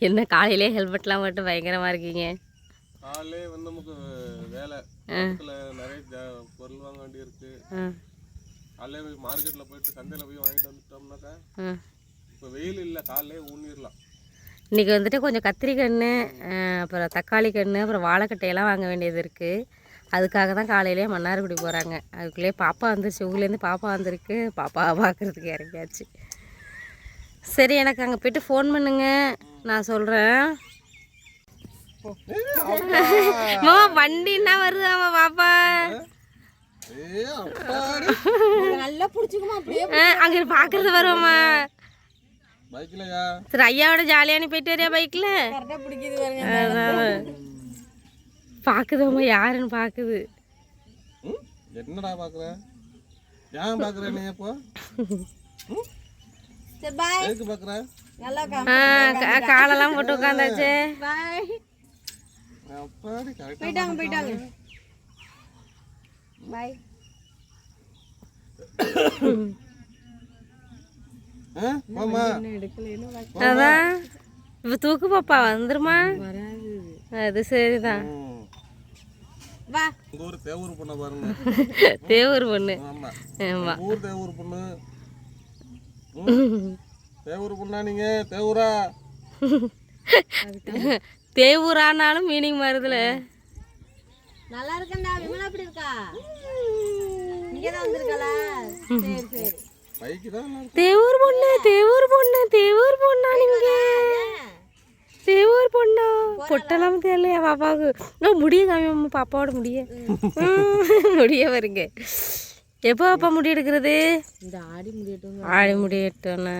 என்ன காலையிலே ஹெல்மெட்லாம் போட்டு பயங்கரமாக இருக்கீங்க. காலையிலே வந்து நமக்கு வேலை பக்கத்தில் நிறைய பொருள் வாங்க வேண்டி இருக்கு. காலையிலே போய் மார்க்கெட்டில் போயிட்டு சந்தையில் போய் வாங்கிட்டு வந்துட்டோம்னாக்கா இப்போ வெயில் இல்லை, காலையிலே ஊனிடலாம். இன்றைக்கி வந்துட்டு கொஞ்சம் கத்திரிக்கன்று, அப்புறம் தக்காளி கன்று, அப்புறம் வாழைக்கட்டையெல்லாம் வாங்க வேண்டியது இருக்குது. அதுக்காக தான் காலையிலே மன்னார்குடி போகிறாங்க. அதுக்குள்ளேயே பாப்பா வந்துருச்சு, ஊர்லேருந்து பாப்பா வந்திருக்கு. பாப்பாவை பார்க்குறதுக்கு இறங்கியாச்சு. சரி, எனக்கு அங்கே போய்ட்டு ஃபோன் பண்ணுங்க, நான் சொல்கிறேன். மாமா வண்டின்னா வருது அவன் பாப்பா. நல்லா பிடிச்சிக்குமா அப்படியே அங்கே பார்க்குறது வருவாம்மா. பைக்லயா? சரி, ஐயாவோட ஜாலியாக போயிட்டு வரியா பைக்கில்? கரெக்டாக பிடிக்குது பாருங்க. பார்க்குதோம்மா, யாருன்னு பார்க்குது. என்னடா பார்க்குற? ஏன் பார்க்குற நீ? எப்போ சரி பாய். எதுக்கு பார்க்குற? நல்லா காலெல்லாம் போட்டு உட்காந்தாச்சு. பாய். அப்பாடி கரெக்டாக போயிட்டாங்க போயிட்டாங்க. பாய். மாமா அதான் இப்போ தூக்கு பாப்பா வந்துருமா? அது சரிதான். வா. உங்க ஊர் தேவூர் பொண்ணை பாருங்க. தேவூர் பொண்ணு. ஆமா ஆமா, ஊர் தேவூர் பொண்ணு. தேவூர் பொண்ணா நீங்க? தேவூரா? தேவூரானாலும் மீனிங் மாறுதுல. நல்லா இருக்கேன்டா. விமலா எப்படி இருக்கா? இங்க தான் வந்திருக்கல. சரி சரி. பைக்கு தான் தேவூர் பொண்ணு, தேவூர் பொண்ணு, தேவூர் பொண்ணா நீங்க? தேவூர் பொண்ணா? பொட்டெல்லாம் தெரியலையா பாப்பாவுக்கு? முடிய காமியம்மா, பாப்பாவோட முடிய. முடிய வருங்க. எப்போ அப்பா முடி எடுக்கிறது? இந்த ஆடி முடியட்டும். ஆடி முடியட்டோண்ணா.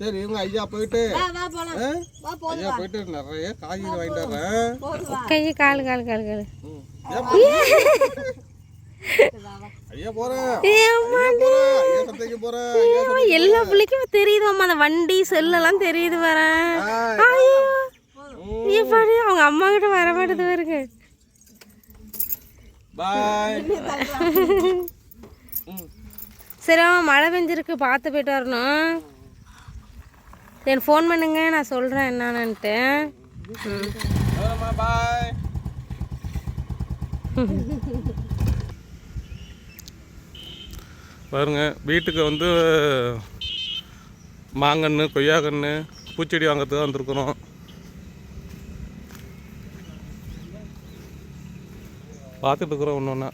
சரி, இவங்க ஐயா போயிட்டு வா போலாம். வா போலாம். ஐயா போயிட்டு நிறைய காய்கறி வாங்கிட்டு வரேன். கை கால் கால் கால் கால். ஐயா போறேன். எல்லா பிள்ளைக்கும் தெரியுது அம்மா, அந்த வண்டி செல்லெல்லாம் தெரியுது. வரேன். அவங்க அம்மா கிட்ட வர மாட்டேது வருங்க. பாய். சரி, மழை பெஞ்சிருக்கு, பார்த்து போயிட்டு வரணும். சரி, ஃபோன் பண்ணுங்க, நான் சொல்கிறேன் என்னன்னுட்டு. பாய். பாருங்க, வீட்டுக்கு வந்து மாங்கன்று, கொய்யாக்கன்று, பூச்செடி வாங்கிறதுக்கு தான் வந்திருக்கிறோம். பார்த்துட்டு இருக்கிறோம் ஒன்று ஒன்றா.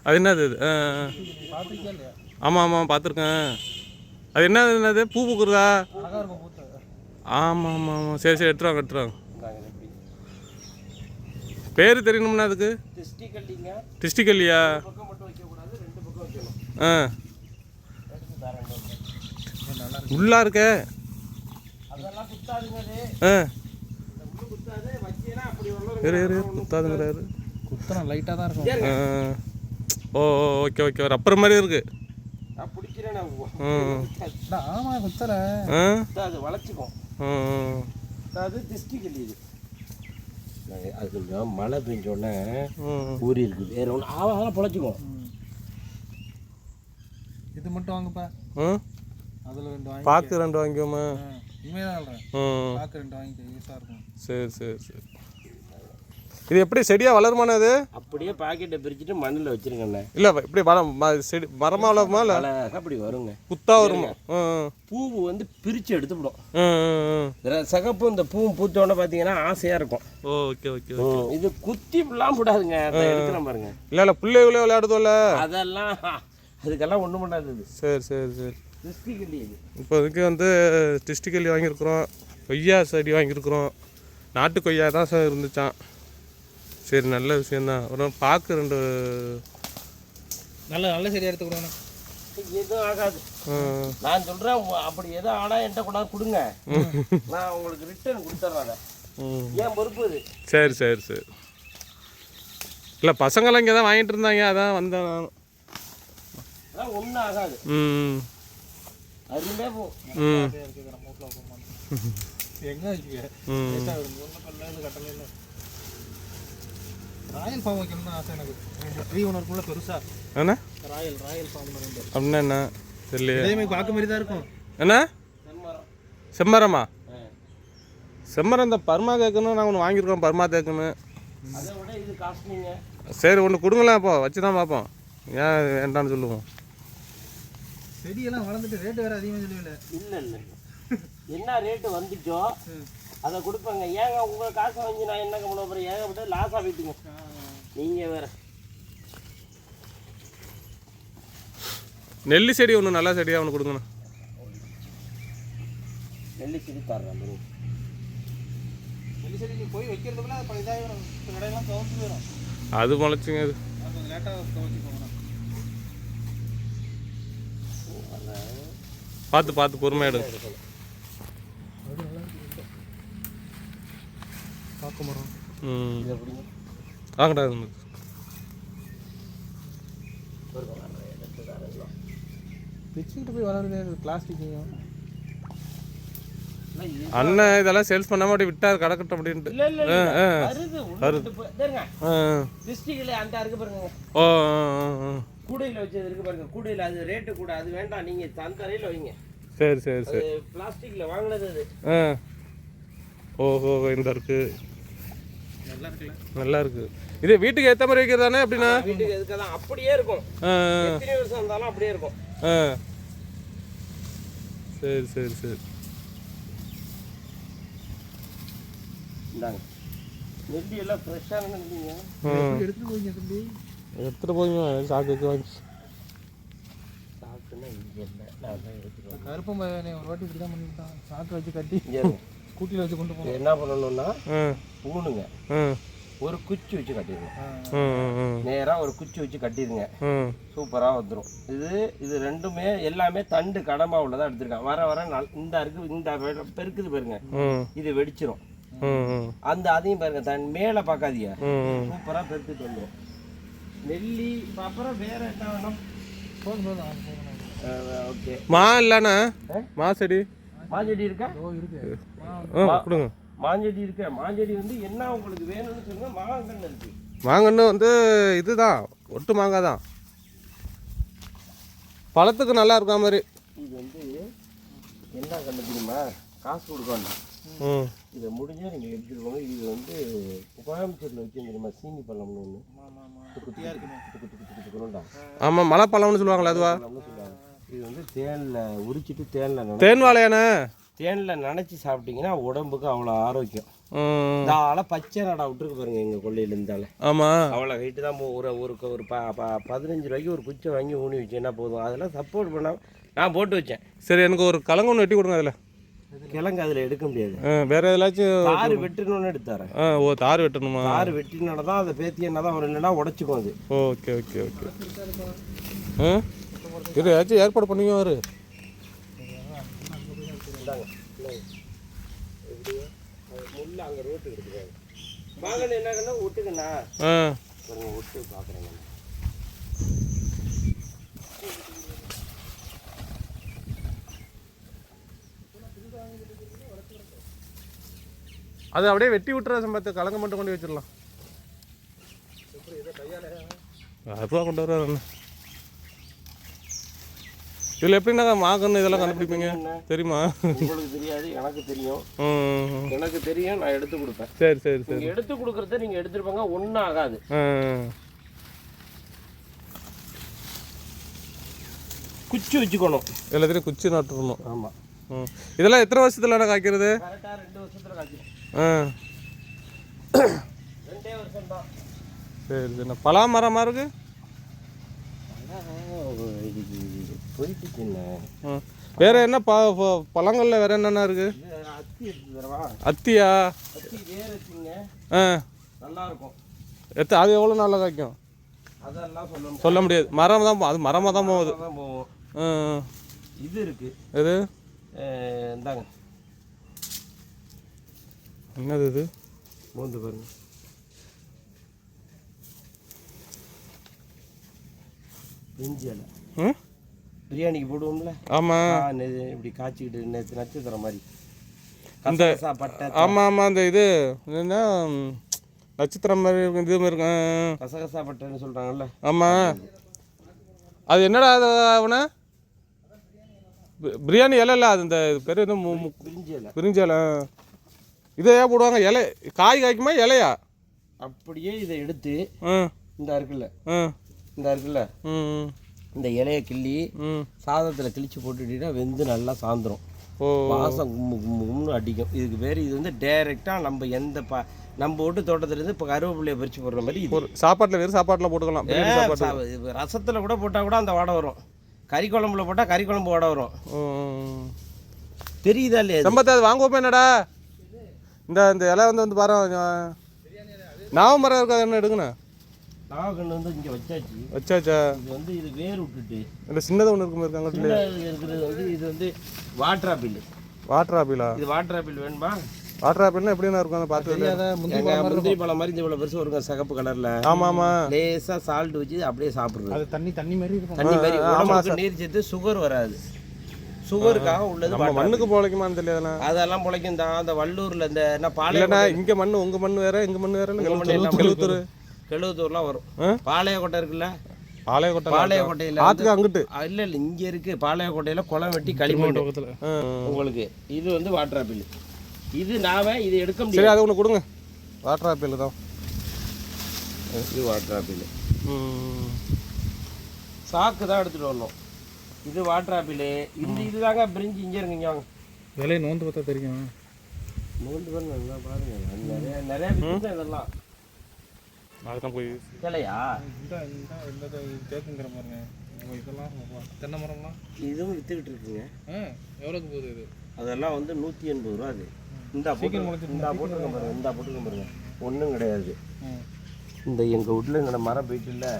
அது என்னது? ஆமாம் ஆமாம் பார்த்துருக்கேன். அது என்னது? பூ பூக்குறதா? ஆமாம் ஆமாம் ஆமாம். சரி சரி, எடுத்துருவாங்க எடுத்துருவாங்க. பேர் தெரியணும்னா அதுக்கு? டிஸ்டிகல்லியா? ஆ, உள்ளா இருக்க. ஆ, குத்தாதுங்கிறாரு. குத்தனம் லைட்டாக தான் இருக்கும். ஓ ஓகே ஓகே, ரப்பர் மாதிரி இருக்கு. ஆமாம், குத்தலை. அது வளைச்சிக்கும். அது டிஸ்ட்ரிக்ட் இது. அது கொஞ்சம் மழை பெஞ்சோடனே ஊறி இருக்குது. வேற ஒன்று ஆவாக பொழைச்சிக்கும். இது மட்டும் வாங்கப்பா. அதில் 2 வாங்கி. பாக்கு 2 வாங்கிக்கோமா? உண்மையாக சொல்கிறேன். பாக்கு 2 வாங்கிக்க, யூஸாக இருக்கும். சரி சரி சரி. இது எப்படி செடியாக வளருமானே? அது அப்படியே பாக்கெட்டை பிரிச்சுட்டு மண்ணில் வச்சிருக்கண்ணே. இல்லை, இப்படி செடி மரமாக வளருமா? இல்லை அப்படி வருங்க, குத்தா வருமா? பூ வந்து பிரித்து எடுத்துவிடும். சிகப்பு இந்த பூ பூத்தோட பார்த்தீங்கன்னா ஆசையாக இருக்கும். Okay okay. இது குத்தி இப்படிலாம் போடாதுங்க, எடுக்கிறேன் பாருங்க. இல்லை இல்லை, பிள்ளைகளே விளையாடுதோல்ல, அதெல்லாம் அதுக்கெல்லாம் ஒன்றும் பண்ணாது. சரி சரி சரி. டிஸ்ட்ரிக்ட் இது. இப்போ இதுக்கு வந்து டிஸ்டிகல்லி வாங்கியிருக்கிறோம், கொய்யா செடி வாங்கியிருக்கிறோம். நாட்டு கொய்யா தான் சார் இருந்துச்சான். சரி, நல்ல விஷயந்தான். ஒரு பாக்கு 2 நல்ல செடியாக எடுத்து கொடுங்கண்ணா. எதுவும் ஆகாது. நான் சொல்கிறேன், அப்படி எதுவும் ஆனால் என்கிட்ட கொண்டாந்து கொடுங்க, நான் உங்களுக்கு ரிட்டர்ன் கொடுத்துட்றேன். ஏன் பொறுப்பு இது? சரி சரி சரி. இல்லை, பசங்களாம் இங்கே தான் வாங்கிட்டு இருந்தாங்க, அதான் வந்தேன் நான். அதான் ஒன்றும் ஆகாது. அருமையாக போ. எங்கே வச்சுக்க? ராயல் ஃபார்ம் வைக்கணும்னு ஆசை எனக்கு. 3 ஓனருக்குள்ள பெருசா என்ன ராயல் ஃபார்ம் 2. அப்படின்னா என்ன தெரியலையே. இதேமே பார்க்க மாதிரி தான் இருக்கும். என்ன செம்மரமா? செம்மரம் இந்த பர்மா கேட்கணும். நான் ஒன்று வாங்கியிருக்கோம் பர்மா தேக்கணும். அதை விட இது காஸ்ட்லிங்க. சரி ஒன்று கொடுங்களேன். அப்போ வச்சு தான் பார்ப்போம். ஏன் வேண்டான்னு சொல்லுவோம். செடியெல்லாம் வளர்ந்துட்டு ரேட்டு வேறு அதிகமாக சொல்லுவில்ல. இல்லை என்ன ரேட்டு வந்துச்சோ அதை கொடுப்பாங்க. ஏங்க உங்கள் காசை வாங்கி நான் என்ன பண்ண போகிறேன்? ஏகப்பட்ட லாஸாக போயிட்டுங்க. நீங்கள் வேறு நெல்லி செடி ஒன்று நல்ல செடியாக ஒன்று கொடுங்கண்ணா. நெல்லி செடி தர்றேன். நெல்லி செடி நீ போய் வைக்கிறதுக்குள்ள அது இதாகிடும். கடையெல்லாம் துவச்சி போயிடும். அது முளைச்சிங்க. அது கொஞ்சம் லேட்டாக துவச்சி போகணும். பார்த்து பொறுமையாக எடுங்க. பார்க்க மரம். இதை பிடிங்க. வாங்கடா. பிச்சுக்கிட்டு போய் வளருது பிளாஸ்டிக்கையும். அண்ணன் இதெல்லாம் சேல்ஸ் பண்ணாம அப்படி விட்டார் கடக்கட்டும் அப்படின்ட்டு. டிஸ்ட்ரிக்ட்ல அந்த இருக்கு பாருங்க. கூடையில் வச்சது இருக்கு பாருங்க. கூடையில் அது ரேட்டு கூட. அது வேண்டாம், நீங்க தந்தரையில் வைங்க. சரி பிளாஸ்டிக்ல வாங்கினது அது. ஓஹோ இந்த இருக்கு. நல்லா இருக்கு. இது வீட்டுக்கு ஏற்ற மாதிரி வைக்கிறதானே? அப்படின்னா வீட்டுக்கு எதுக்கு தான் அப்படியே இருக்கும். எத்தனை வருஷம் இருந்தாலும் அப்படியே இருக்கும். சரி இந்தாங்க நெல்லி எல்லாம் ஃப்ரெஷ்ஷாக நெல்லிங்க. எடுத்துகிட்டு போவீங்க சாக்குக்கு வாங்கி. சாக்குன்னா இங்கே இல்லை, நான் தான் எடுத்துருவேன். கருப்பம் ஒரு வாட்டி இப்படி தான் பண்ணிவிட்டான். சாக்கு வச்சு கட்டி கூட்டியில் வச்சு கொண்டு போகணும். என்ன பண்ணணும்னா ஊனுங்க ஒரு குச்சி வச்சு கட்டிடுங்க. நேராக ஒரு குச்சி வச்சு கட்டிடுங்க. சூப்பராக வந்துடும். இது ரெண்டுமே எல்லாமே தண்டு கடம்பா உள்ளதான் எடுத்துருக்கேன். வர இந்த இருக்கு, இந்த பெருக்குது பாருங்க, இது வெடிச்சிரும். அந்த அதையும் பாருங்க, தன் மேலே பார்க்காதீங்க, சூப்பராக பெருத்துட்டு வந்துடும். நெல்லி அப்புறம் வேற என்ன வேணும்? ஓகே. மா இல்லைண்ணா செடி மாஞ்செடி இருக்கா? கொடுங்க. மாஞ்செடி இருக்கு. மாஞ்செடி வந்து என்ன உங்களுக்கு வேணும்னு சொல்லுங்க. மாங்கன்று இருக்கு. மாங்கன்று வந்து இதுதான், ஒட்டு மாங்காய் தான், பழத்துக்கு நல்லா இருக்கா மாதிரி. இது வந்து என்ன கண்ணு தெரியுமா? காசு கொடுக்கணும். இதை முடிஞ்சால் நீங்கள் எடுத்துட்டு போங்க. இது வந்து கோயம்புத்தூரில் வச்சு தெரியுமா சீனி பழம்னு ஒன்று. ஆமாம், மலை பழம்னு சொல்லுவாங்களே அதுவா? சொல்லுவாங்க. இது வந்து தேனில் உரிச்சிட்டு தேன் வாழையானே தேனில் நினச்சி சாப்பிட்டீங்கன்னா உடம்புக்கு அவ்வளோ ஆரோக்கியம். இந்த பச்சை நடா விட்டுருக்கு பாருங்க எங்கள் கொள்ளையில் இருந்தால. ஆமாம், அவ்வளோ ஹைட்டு தான். ஒரு 15 ரூபாய்க்கு ஒரு குச்சை வாங்கி ஊனி வச்சேன்னா போதும். அதெல்லாம் சப்போர்ட் பண்ணால் நான் போட்டு வச்சேன். சரி, எனக்கு ஒரு கலங்க ஒன்று வெட்டி கொடுங்க. அதில் கிழங்கு அதில் எடுக்க முடியாது. வேற எதாச்சும் தார் வெட்டணும்னு எடுத்தாரேன். ஓ, தார் வெட்டணுமா? தார் வெட்டினால தான் அதை பேத்தியன்னா தான் வரும், இல்லைன்னா உடச்சிக்கும் அது. ஓகே. இது ஏதாச்சும் ஏற்பாடு பண்ணுவீங்க அவரு? முள்ள அங்கே ரோட்டுக்கு எடுத்துக்காங்க. வாங்கன்னு என்ன கண்ணா ஒட்டுக்குண்ணா ஒட்டு பார்க்குறேங்க. அது அப்படியே வெட்டி விட்டுற சம்பளத்தை கலங்க மட்டும் கொண்டு வச்சிடலாம். 1000 ரூபா கொண்டு வர. இதில் எப்படின்னா மாங்கன்னு இதெல்லாம் கண்டுபிடிப்பீங்க தெரியுமா? உங்களுக்கு தெரியாது, எனக்கு தெரியும். எனக்கு தெரியும், நான் எடுத்து கொடுப்பேன். சரி. நீங்கள் எடுத்து கொடுக்குறத நீங்கள் எடுத்துருப்பாங்க, ஒன்றும் ஆகாது. குச்சி வச்சுக்கணும். எல்லாத்தையும் குச்சி நட்டுருணும். ஆமாம். இதெல்லாம் எத்தனை வருஷத்துல காய்க்கிறது? கரெக்டாக 2 வருஷத்தில் காய்ச்சிடும். 2 வருஷம் தான். சரி. பலா மரமாக இருக்கு. வேற என்ன பழங்கள்ல வேற என்னென்ன இருக்கு? அத்தியா? நல்லா இருக்கும். அது எவ்வளோ நாளில் காய்க்கும்? அதெல்லாம் சொல்ல முடியாது. மரம் தான், அது மரமாக தான் போகுது. இது இருக்கு. எது? இந்தாங்க. என்னது இது? மூந்து பாருங்க. இஞ்சி இலை பிரியாணிக்கு போடுவோம்ல? ஆமாம். இப்படி காய்ச்சிக்கிட்டு நட்சத்திரம் மாதிரி அந்த பட்டை. ஆமாம். அந்த இது என்ன நட்சத்திரம் மாதிரி இருக்கும், இது மாதிரி இருக்கும். கசகசா பட்டைன்னு சொல்கிறாங்கல்ல. ஆமாம். அது என்னடா அது அவனை பிரியாணி இலை இல்லை, அது இந்த பேர் என்ன பிரிஞ்சி இலை. பிரிஞ்சி இலை. இதையா போடுவாங்க? இலை காய் காய்க்குமா இலையா? அப்படியே இதை எடுத்து இந்த இருக்குல்ல இந்த இலையை கிள்ளி சாதத்தில் கிழிச்சு போட்டுட்டீங்கன்னா வெந்து நல்லா சாந்துரும். வாசம் கும்னு அடிக்கும். இதுக்கு பேர் இது வந்து டைரெக்டாக நம்ம எந்த நம்ம வீட்டு தோட்டத்துலேருந்து இப்போ கருவேப்பிள்ளையை பறித்து போடுற மாதிரி ஒரு சாப்பாட்டில் வெறும் சாப்பாட்டில் போட்டுக்கலாம். ரசத்தில் கூட போட்டால் கூட அந்த வாடை வரும். கறி குழம்புல போட்டால் கறி குழம்பு வாடை வரும். தெரியுதா இல்லையா? சம்பத்தை அது வாங்குவோமே என்னடா? இந்த இலை வந்து பாரு, நாவமரம் இருக்காது, என்ன எடுங்கண்ணா? நாகக்கண்ணு வந்து இங்கே வச்சாச்சா? இது வந்து இது வேர் விட்டுட்டு இல்லை சின்னதாக ஒன்று இருக்கும் இருக்காங்க. இருக்கிறது வந்து இது வந்து வாட்டர் ஆப்பிள். வாட்டர் ஆப்பிளா? இது வாட்டர் ஆப்பிள் வேணுமா? வாட்டர் ஆப்பிள்னா எப்படின்னா இருக்கும்? அதை பார்த்து முந்திரி பழம் மாதிரி இவ்வளோ பெருசு வருங்க, சிகப்பு கலரில். ஆமாம் ஆமாம். லேசாக சால்ட் வச்சு அப்படியே சாப்பிட்றது. அது தண்ணி மாதிரி இருக்கும். தண்ணி மாதிரி. உடம்புக்கு நீர் சேர்த்து சுகர் வராது. சுகருக்காக உள்ளது. மண்ணுக்கு பொழைக்குமான்னு தெரியல. அதெல்லாம் பொழைக்கும் தான். அந்த வள்ளூரில் இந்த என்ன பாலைனா இங்கே மண், உங்கள் மண் வேற எங்கள் மண் வேற. கெழுவத்தூர்லாம் வரும். பாளையக்கோட்டை இருக்குல்ல, பாளையக்கோட்டையில் ஆத்துக்கு அங்கிட்டு இல்லை இங்கே இருக்குது. பாளையக்கோட்டையில் குளம் வெட்டி களிமண் உங்களுக்கு. இது வந்து வாட்டர் ஆப்பிள். இது நாம இது எடுக்க முடியாது. சரி, அது ஒன்று கொடுங்க. வாட்டர் ஆப்பிள் தான் இது. வாட்டர் ஆப்பிள் சாக்கு தான் எடுத்துகிட்டு வரணும். இது வாட்டர் ஆப்பிள். இந்த இதுதாங்க பிரிஞ்சு. இங்கே இருங்க, வாங்க. விலையை நோந்து பார்த்தா தெரியும். நோண்டு பண்ண பாருங்க, நிறைய விற்று இதெல்லாம். அதுதான் போய் கிளையா இந்த தேக்குங்கிற பாருங்க. இதெல்லாம் தென்னை மரம்லாம் இதுவும் விற்றுக்கிட்டு இருக்குங்க. எவ்வளோக்கு போகுது இது? அதெல்லாம் வந்து 180 ரூபா. அது இந்த போட்டுருக்கேன் பாருங்க. ஒன்றும் கிடையாது. இந்த எங்கள் வீட்டில் எங்களோட மரம் போயிட்டு இல்லை.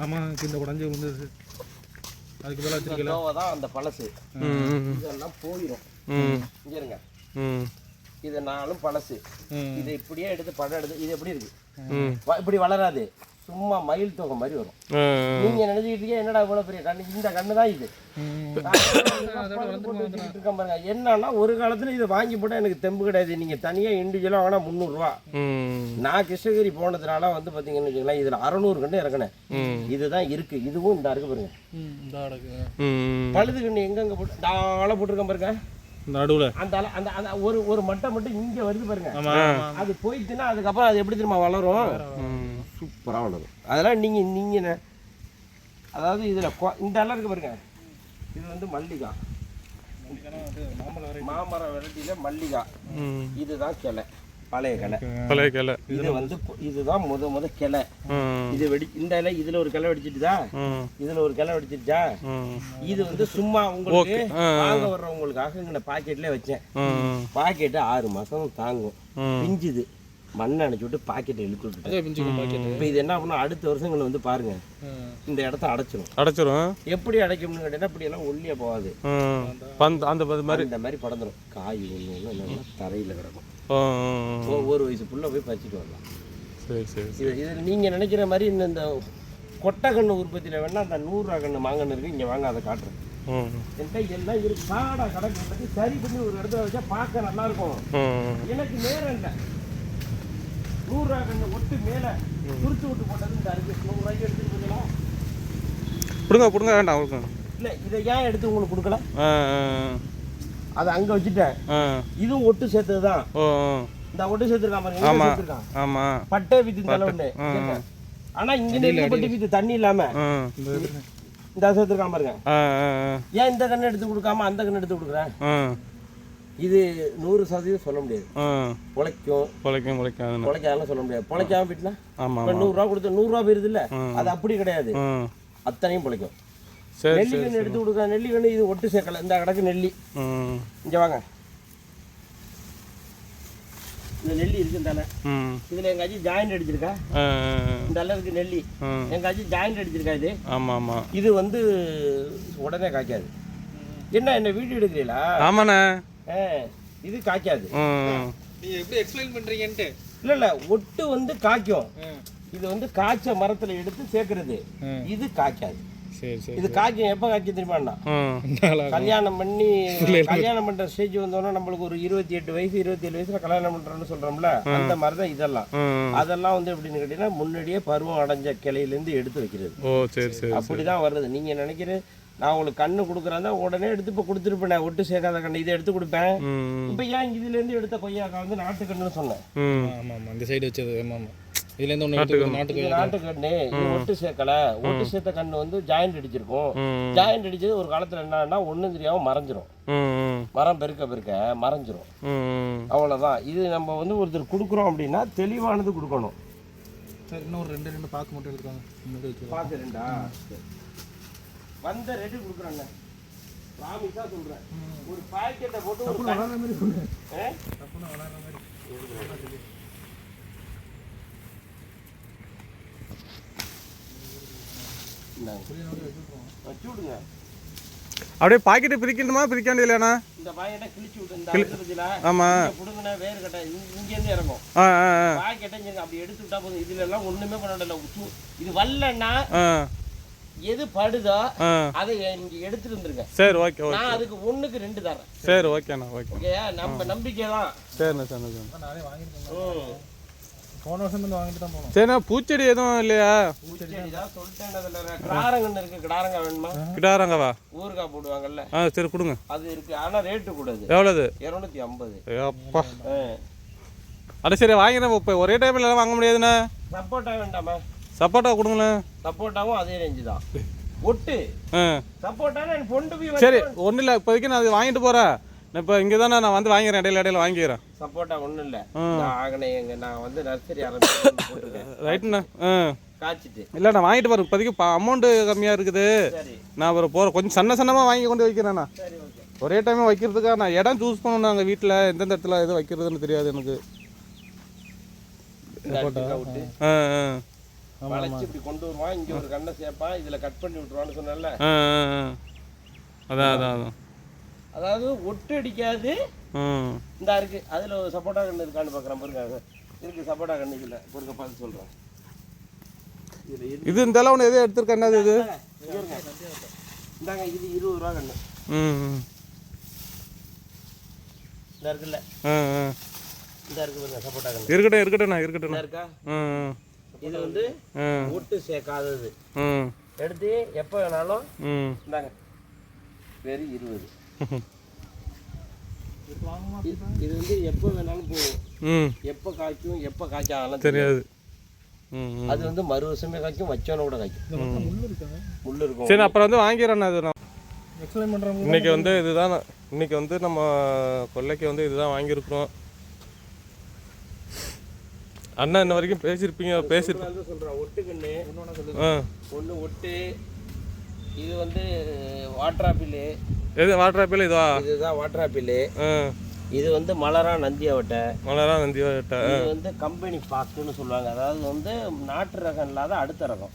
ஆமாம், இந்த உடஞ்சி விழுந்தது. அதுக்கு மேலே வச்சிருக்கல தான் அந்த பழசு. இதெல்லாம் போயிடும். இங்கே இருங்க, இது நாளும் பழசு. இதை இப்படியே எடுத்து படம் எடுத்து இது எப்படி இருக்கு? இப்படி வளராது. சும்மா மயில் தொகை மாதிரி வரும். நீங்க நினைச்சுக்கிட்டீங்க என்னடா இவ்வளவு பெரிய கண்ணு? இந்த கண்ணு தான் இது. பாருங்க. என்னன்னா ஒரு காலத்துல இதை வாங்கி போட்டா எனக்கு தெம்பு கிடையாது. நீங்க தனியா இண்டிவிஜுவலா வாங்கினா 300 ரூபா. நான் கிருஷ்ணகிரி போனதுனால வந்து பாத்தீங்கன்னு வச்சுக்கலாம், இதுல 600 கண்ணு இறங்கினேன். இதுதான் இருக்கு. இதுவும் இந்த இருக்கு பாருங்க. பழுது கண்ணு எங்கெங்க போட்டு நாளை போட்டிருக்கேன் பாருங்க. நடுவில் அந்த அந்த அந்த ஒரு மட்டை மட்டும் இங்கே வருது பாருங்க. அது போயிட்டுன்னா அதுக்கப்புறம் அது எப்படி திரும்ப வளரும்? சூப்பராக வளரும். அதெல்லாம் நீங்கள் அதாவது இதில் இந்த எல்லாம் இருக்கு பாருங்க. இது வந்து மல்லிகா, மாமரம் வெரைட்டியில் மல்லிகா. இதுதான் கிளை, பழைய கிளை. இது வந்து இதுதான் முத கிளை. இது இந்த இலை இதுல ஒரு கிளை வெடிச்சிட்டுதா, இதுல ஒரு கிளை வெடிச்சிருச்சா. இது வந்து சும்மா உங்களுக்கு வாங்க வர்றவங்களுக்காக இங்க பாக்கெட்ல வச்சேன். பாக்கெட்டு 6 மாசம் தாங்கும். பிஞ்சுது மண்ணை அணைச்சி விட்டு பாக்கெட்டை இழுத்து விட்டுட்டு இப்போ இது என்ன பண்ணணும்? அடுத்த வருஷங்கள் வந்து பாருங்க, இந்த இடத்த அடைச்சிரும். எப்படி அடைக்கும்னு கேட்டீங்கன்னா இப்படி எல்லாம் ஒல்லியா போகாது. இந்த மாதிரி படந்துடும். காய் ஒன்று தரையில் கிடக்கும். ஒவ்வொரு வயசு புள்ள போய் பறிச்சுட்டு வரலாம். இது நீங்கள் நினைக்கிற மாதிரி இந்த கொட்டை கண்ணு உற்பத்தியில் வேணா அந்த 100 ரூபா கண்ணு மாங்கன்னு இருக்கு. இங்கே வாங்க, அதை காட்டுறேன். என்கிட்ட எல்லாம் இருக்கு. காடா கடை சரி பண்ணி ஒரு இடத்துல வச்சா பார்க்க நல்லா இருக்கும். எனக்கு நேரம் இல்லை. 100 ரூபா கண்ணு ஒட்டு மேலே துருத்து விட்டு போட்டது இந்த அருக்கு. 100 ரூபாய்க்கு எடுத்துட்டு போகலாம். கொடுங்க வேண்டாம் கொடுங்க. இல்லை, இதை ஏன் எடுத்து உங்களுக்கு கொடுக்கல? அதை அங்கே வச்சுட்டேன். இதுவும் ஒட்டு சேர்த்தது தான். இந்த ஒட்டு சேர்த்துருக்கான் பாருங்க. ஆமா, பட்டை வித்து தலைவண்ணு. ஆனா இங்க பட்டு வித்து தண்ணி இல்லாம இந்த சேர்த்துருக்கான் பாருங்க. ஏன் இந்த கண்ணு எடுத்து கொடுக்காம அந்த கண்ணு எடுத்து கொடுக்குறேன்? இது 100% சொல்ல முடியாது. பொழைக்காதுன்னு சொல்ல முடியாது. பொழைக்காம போயிட்டுனா 100 ரூபா கொடுத்து 100 ரூபா போயிருது இல்ல, அது அப்படி கிடையாது. அத்தனையும் பொழைக்கும். நெல்லிக்கண்ணு எடுத்து கொடுக்க. நெல்லிக்கண்ணு இது ஒட்டு சேர்க்கல. இந்த கிடக்கு நெல்லி. இங்க வாங்க, இந்த நெல்லி இருக்கு. இந்த இதுல எங்க ஆச்சு ஜாயிண்ட் அடிச்சிருக்கா. இந்த அளவுக்கு நெல்லி எங்க ஆச்சு ஜாயிண்ட் அடிச்சிருக்கா. இது இது வந்து உடனே காய்க்காது. என்ன வீடியோ எடுக்கிறீங்களா? ஆமாண்ணே. இது காய்க்காது. நீங்க எப்படி எக்ஸ்பிளைன் பண்றீங்கன்ட்டு இல்ல ஒட்டு வந்து காய்க்கும். இது வந்து காய்ச்ச மரத்துல எடுத்து சேர்க்கறது. இது காய்க்காது. சரி சரி இது காய்க்கும். எப்போ காய்க்கும் தெரியுமாண்ணா? கல்யாணம் பண்ணுற ஸ்டேஜ் வந்தோன்னா நம்மளுக்கு ஒரு 28 வயசு 27 வயசுல கல்யாணம் பண்ணுறோன்னு சொல்கிறோம்ல, அந்த மாதிரி தான் இதெல்லாம். அதெல்லாம் வந்து எப்படின்னு கேட்டிங்கன்னா முன்னாடியே பருவம் அடைஞ்ச கிளையிலேருந்து எடுத்து வைக்கிறது. ஓ சரி சரி. அப்படி தான் வருது. நீங்கள் நினைக்கிற நான் உங்களுக்கு கண்ணு கொடுக்குறேன் உடனே எடுத்து இப்போ கொடுத்துருப்பேன், ஒட்டு சேர்க்காத கண்ணு இதை எடுத்து கொடுப்பேன். இப்போ ஏன் இதுலேருந்து எடுத்த கொய்யாக்கா வந்து நாட்டுக்கண்ணுன்னு சொன்னேன். ஆமாம் ஆமாம், இந்த சைடு வச்சது. ஆமாம் ஆமாம், இதுலேருந்து ஒன்று நாட்டுக்கண்ணு இது ஒட்டு சேர்க்கல. ஒட்டு சேர்த்த கண்ணு வந்து ஜாயிண்ட் அடிச்சிருக்கும். ஜாயிண்ட் அடிச்சது ஒரு காலத்தில் என்னன்னா ஒன்றும் தெரியாமல் மறைஞ்சிரும். மரம் பெருக்க மறைஞ்சிரும். அவ்வளோதான். இது நம்ம வந்து ஒருத்தர் கொடுக்குறோம் அப்படின்னா தெளிவானது கொடுக்கணும். சரி, இன்னும் ஒரு ரெண்டு பார்க்க மட்டும் எடுத்துக்காங்க. பார்த்து ரெண்டா வந்த ரெண்டு கொடுக்குறேங்க. ராமிஸா சொல்கிறேன். ஒரு பாக்கெட்டை போட்டு ஒரு வளர்ற மாதிரி கொடுங்க. வச்சு விடுங்க. அப்படியே பாக்கெட்டை பிரிக்கணுமா பிரிக்காண்டு இல்லையாண்ணா? இந்த பாக்கெட்டை கிழிச்சு விட்டு இந்த ஆமாம் புடுங்கின வேறு கட்டை இங்கேருந்து இறங்கும். பாக்கெட்டை அப்படி எடுத்து விட்டா போதும். இதுல எல்லாம் ஒண்ணுமே பண்ணல. இது வரலன்னா எது படுதோ அதை இங்க எடுத்துட்டு வந்துருங்க. சரி ஓகே ஓகே. நான் அதுக்கு 1க்கு 2 தரேன். சரி ஓகேண்ணா ஓகே. ஓகேயா? நம்ம நம்பிக்கை தான். சரிண்ணா சரிண்ணா. நானே வாங்கிருக்கேன். போன வருஷம் வந்து வாங்கிட்டு தான் போனோம். சரிண்ணா, பூச்செடி எதுவும் இல்லையா? பூச்செடி தான் சொல்லிட்டேன். கிடாரங்கன்னு இருக்கு. கிடாரங்க வேணுமா? கிடாரங்கவா? ஊறுகாய் போடுவாங்கல்ல. சரி கொடுங்க. அது இருக்கு. ஆனா ரேட்டு கூடாது. எவ்வளவு? 250. அப்பா. அது சரி வாங்கிறேன். இப்போ ஒரே டைம்ல எல்லாம் வாங்க முடியாதுண்ணா. சப்போட்டா வேண்டாமா? சப்போட்டா கொடுங்களேன். சப்போட்டாவும் அதே ரேஞ்சு தான். ஒட்டு சப்போட்டா பொண்டு போய். சரி ஒன்றும் இல்லை, இப்போதைக்கு நான் அது வாங்கிட்டு போகிறேன். இப்போ இங்கே தானே நான் வந்து வாங்கிக்கிறேன். இடையில வாங்கிக்கிறேன். சப்போட்டா ஒன்றும் இல்லை. நான் வந்து நர்சரி ஆரம்பிச்சிருக்கேன். ரைட்டுண்ணா. காய்ச்சிட்டு இல்லை நான் வாங்கிட்டு போகிறேன். இப்போதைக்கு அமௌண்ட்டு கம்மியாக இருக்குது. நான் அப்புறம் போகிறேன். கொஞ்சம் சன்னமாக வாங்கி கொண்டு வைக்கிறேண்ணா. ஒரே டைமே வைக்கிறதுக்காக நான் இடம் சூஸ் பண்ணணும். நாங்கள் வீட்டில் எந்தெந்த இடத்துல எது வைக்கிறதுன்னு தெரியாது எனக்கு. வளைச்சு இப்படி கொண்டு வருவான். இங்க ஒரு கண்ணை சேர்ப்பான். இதுல கட் பண்ணி விட்டுருவான்னு சொன்னல. அதான் அதாவது ஒட்டு அடிக்காது. இந்த இருக்கு. அதுல ஒரு சப்போட்டா கண்ணு இருக்கான்னு பாக்குறேன். பாருங்க இருக்கு. சப்போட்டா கண்ணு இதுல பொறுக்க பார்த்து சொல்றேன். இது இந்த அளவு எதோ எடுத்துருக்கேன். இது இந்தாங்க. இது 20 ரூபா கண்ணு. இந்த இருக்குல்ல. இந்த இருக்கு பாருங்க சப்போட்டா கண்ணு. இருக்கட்டும் இருக்கா? இது வந்து ஒட்டு சேர்க்காதது. எடுத்து எப்போ வேணாலும் இந்தாங்க. வெறும் 20. இது வந்து எப்போ வேணாலும் போகும். எப்போ காய்க்கும் எப்போ காய்ச்சாலும் தெரியாது. அது வந்து மறு வருஷமே காய்க்கும். வச்சோன்னு கூட காய்க்கும். முள்ளு இருக்கும். சரி அப்புறம் வந்து வாங்கிடுறேன். அது நான் எக்ஸ்பிளைன் பண்ணுறேன். இன்னைக்கு வந்து இதுதான். இன்னைக்கு வந்து நம்ம கொல்லைக்கு வந்து இதுதான் வாங்கியிருக்கிறோம். அண்ணா இன்ன வரைக்கும் பேசியிருப்பேன். சொல்கிறேன். ஒட்டு கண்ணு ஒன்று ஒட்டு. இது வந்து வாட்டர் ஆப்பிள். எது வாட்டர் ஆப்பிள்? இதுதான் வாட்டர் ஆப்பிள். இது வந்து மலரா நந்தியாவட்டை. இது வந்து கம்பெனி பாக்குன்னு சொல்லுவாங்க. அதாவது வந்து நாட்டு ரகம் இல்லாத அடுத்த ரகம்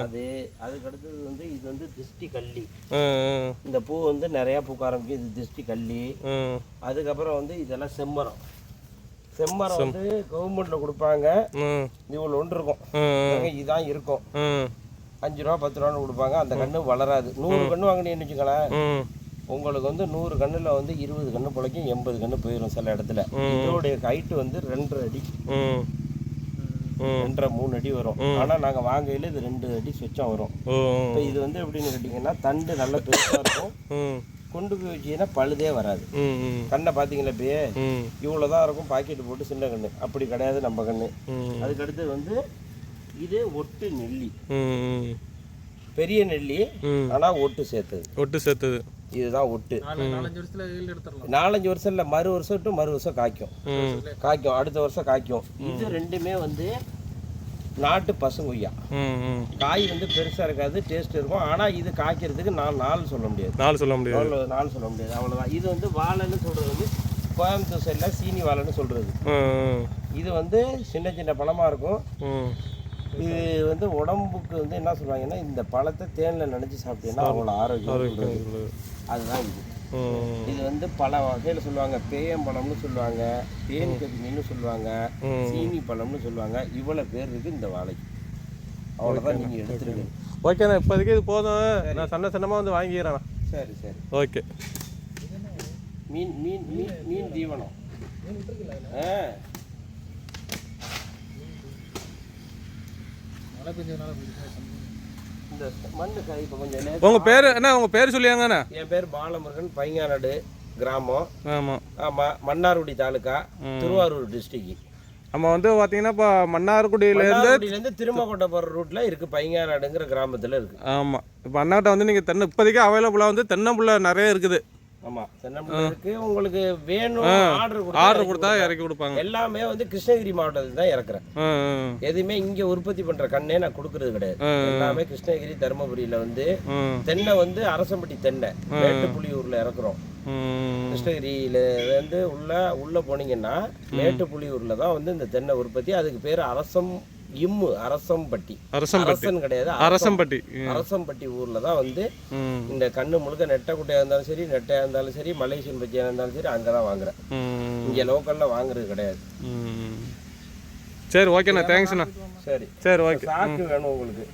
அதுக்கு அடுத்தது வந்து இது வந்து திஷ்டி கள்ளி. இந்த பூ வந்து நிறைய பூக்க ஆரம்பிக்கும். இது திஷ்டி கள்ளி. அதுக்கப்புறம் வந்து இதெல்லாம் செம்மரம். செம்மரம் வந்து கவர்மெண்ட்ல கொடுப்பாங்க. இவ்வளோ ஒன்று இருக்கும். இதுதான் இருக்கும். 5 ரூபா 10 ரூபான்னு கொடுப்பாங்க. அந்த கண்ணு வளராது. 100 கண்ணு வாங்கினீங்கன்னு வச்சுக்கலாம். உங்களுக்கு வந்து 100 கண்ணுல வந்து 20 கண்ணு பிழைக்கும். 80 கண்ணு போயிடும் சில இடத்துல. இதோடைய ஹைட்டு வந்து 2.5 அடி 2.5 3 அடி வரும். ஆனா நாங்க வாங்கையில இது 2 அடி சொச்சம் வரும். இப்போ இது வந்து எப்படின்னு கேட்டீங்கன்னா தண்டு நல்லா பெருசா இருக்கும். கொண்டு போய் வச்சீங்கன்னா பழுதே வராது. கண்ணை பார்த்தீங்களா இப்பயே இவ்வளோதான் இருக்கும். பாக்கெட் போட்டு சின்ன கண்ணு அப்படி கிடையாது நம்ம கண்ணு. அதுக்கடுத்து வந்து இது ஒட்டு நெல்லி. பெரிய நெல்லி ஆனா ஒட்டு சேர்த்தது. இதுதான் ஒட்டு. 4-5 வருஷம் இல்லை, மறு வருஷம் காய்க்கும். அடுத்த வருஷம் காய்க்கும். இது ரெண்டுமே வந்து நாட்டு பசுங்கொய்யா. காய் வந்து பெருசா இருக்காது, டேஸ்ட் இருக்கும். ஆனா இது காய்க்கிறதுக்கு நாள் சொல்ல முடியாது. அவ்வளவுதான். இது வந்து வாழைன்னு சொல்றது வந்து கோயம்புத்தூர் சைடில் சீனி வாழைன்னு சொல்றது. இது வந்து சின்ன சின்ன பழமா இருக்கும். இது வந்து உடம்புக்கு வந்து என்ன சொல்லுவாங்கன்னா இந்த பழத்தை தேனில் நினைச்சு சாப்பிட்டீங்கன்னா அவ்வளோ ஆரோக்கியம். அதுதான் இது. இது வந்து பல வகையில் சொல்லுவாங்க. பேயம்பழம்னு சொல்லுவாங்க, தேன் கதிமின்னு சொல்லுவாங்க, சீனி பழம்னு சொல்லுவாங்க. இவ்வளோ பேர் இருக்கு இந்த வாழைக்கு. அவ்வளோதான் நீங்கள் எடுத்துருங்க. ஓகேண்ணா, இப்போதைக்கு இது போதும். நான் சன்னமாக வந்து வாங்கிக்கிறேண்ணா. சரி சரி. ஓகே. மீன் மீன் மீன் மீன் தீவனம். இந்த மண்ணு இப்போ கொஞ்சம். உங்கள் பேர் என்ன? உங்கள் பேர் சொல்லியாங்கண்ணா? என் பேர் பாலமுருகன், பைங்காநாடு கிராமம். ஆமாம் ஆமாம், மன்னார்குடி தாலுக்கா, திருவாரூர் டிஸ்ட்ரிக்ட். நம்ம வந்து பார்த்தீங்கன்னா இப்போ மன்னார்குடியிலேருந்து திருமக்கோட்டை போகிற ரூட்டில் இருக்குது, பைங்காநாடுங்கிற கிராமத்தில் இருக்குது. ஆமாம். இப்போ அண்ணாட்ட வந்து நீங்கள் தென்னை இப்போதைக்கு அவைலபிளாக வந்து தென்னம்புள்ள நிறைய இருக்குது. ஆமாம், தென்னம்பிள்ளை இருக்குது. உங்களுக்கு வேணும் ஆர்டர் கொடுத்தா இறக்கி கொடுப்பாங்க. எல்லாமே வந்து கிருஷ்ணகிரி மாவட்டத்தில் தான் இறக்குறேன். எதுவுமே இங்கே உற்பத்தி பண்ணுற கண்ணே நான் கொடுக்கறது கிடையாது. எல்லாமே கிருஷ்ணகிரி, தருமபுரியில் வந்து தென்னை வந்து அரசம்பட்டி தென்னை மேட்டுப்புலியூரில் இறக்குறோம். கிருஷ்ணகிரியில வந்து உள்ள போனீங்கன்னா மேட்டுப்புலியூரில் தான் வந்து இந்த தென்னை உற்பத்தி. அதுக்கு பேர் அரசம்பட்டி. அரசன் கிடையாது, அரசம்பட்டி ஊர்ல தான் வந்து இந்த கண்ணு முழுக்க நெட்டைக்குட்டையா இருந்தாலும் சரி, நெட்டையா இருந்தாலும் சரி, மலேசியன் பச்சியா இருந்தாலும் சரி, அங்கதான் வாங்குறேன். இங்க லோக்கல்ல வாங்குறது கிடையாது. சரி, ஓகேண்ணா, தேங்க்ஸ்ண்ணா. சரி சரி, ஓகே. சாக்கு வேணும் உங்களுக்கு?